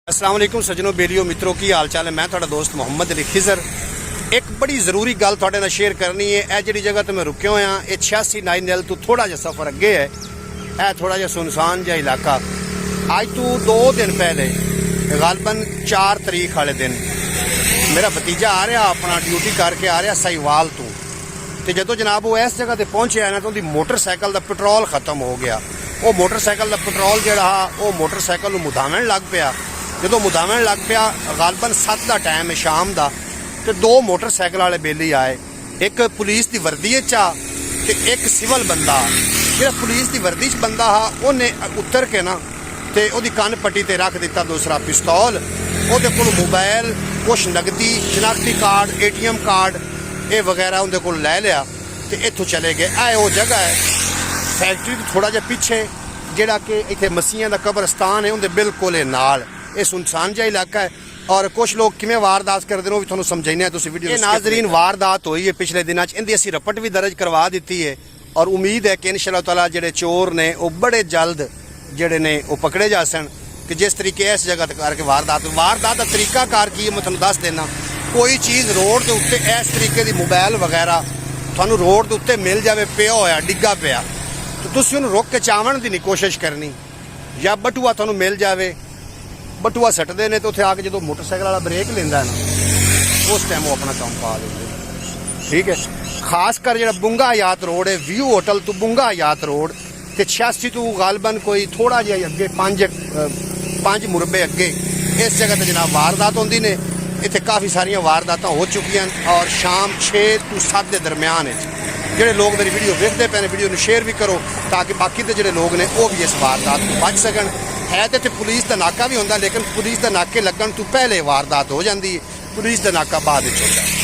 अस्सलाम वालेकुम सज्जनों बेलियो मित्रों की हाल चाल है। मैं थोड़ा दोस्त मोहम्मद अली खिजर एक बड़ी ज़रूरी गल थोड़े नाल शेयर करनी है। यह जी जगह तो मैं रुके हुए हाँ, ये 86 नाइनल तो थोड़ा जहा सफ़र अगे है। यह थोड़ा जहा सुनसान जहा इलाका। अज तो 2 दिन पहले गालबन 4 तरीक वाले दिन मेरा भतीजा आ रहा अपना ड्यूटी करके आ रहा साहिवाल तो जो जनाब वो इस जगह पर पहुंचे ना तो उसकी मोटरसाइकिल का पेट्रोल खत्म हो गया। वो मोटरसाइकिल का पेट्रोल जोड़ा वो मोटरसाइकिल मुधावन लग पाया। जो मुधावन लग पाया गालबन 7 का टाइम है शाम का, तो 2 मोटरसाइकिल वाले बेली आए, एक पुलिस की वर्दी चा ते एक सिविल बंदा। जो पुलिस की वर्दी च बंदा हा उन्हें उतर के ना ते ओदी कन पट्टी ते रख दिता दूसरा पिस्तौल। ओदे कोल मोबाइल, कुछ नगदी, शनाख्ती कार्ड, ATM कार्ड ये वगैरह उनके कोल लै लिया ते इत्थों चले गए। ऐ वो जगह है फैक्ट्री तो थोड़ा जिहा पिछे जिहड़ा कि इत्थे मसीहां दा कब्रस्तान है उनके बिल्कुल नाल। ये सुनसान जहा इलाका है और कुछ लोग किमें वारदात करते हैं वो भी तुहानूं समझाइने तुसीं वीडियो। ये नाज़रीन वारदात हुई है पिछले दिनों इनकी असीं रपट भी दर्ज करवा दी है और उम्मीद है कि इंशाअल्लाह ताला जिहड़े चोर ने वो बड़े जल्द जिहड़े ने वो पकड़े जा सन। कि जिस तरीके इस जगह करके वारदात का तरीकाकार की है मैं तुहानूं दस देना। कोई चीज़ रोड के उत्ते इस तरीके की मोबाइल वगैरह तुहानूं रोड के उत्ते मिल जाए पिया होया डिग्गा पिया तो तुसीं उहनूं रोक के चावण की नहीं कोशिश करनी, या बटूआ तुहानूं मिल जाए बटूआ सटते हैं तो उत्थे आके जो मोटरसाइकिल वाला ब्रेक लेंदा है ना उस टाइम वो अपना काम पा देंगे। ठीक है, खासकर जो बुंगा हयात रोड है व्यू होटल तो बुंगा हयात रोड तो 86 तो गालबन कोई थोड़ा जिहा अगे 5 मुरबे अगे इस जगह पर जनाब वारदात होंदी ने। इत्थे काफ़ी सारिया वारदात हो चुकी और शाम 6 तो 7 के दरम्यान जोड़े लोग मेरी वीडियो देखते पे वीडियो में शेयर भी करो ताकि बाकी के जोड़े लोग ने वो भी इस वारदात को बच सकन। है तो इतने पुलिस का नाका भी होंगे लेकिन पुलिस के नाके लगन तो पहले वारदात हो जाती है, पुलिस का नाका बाद होता है।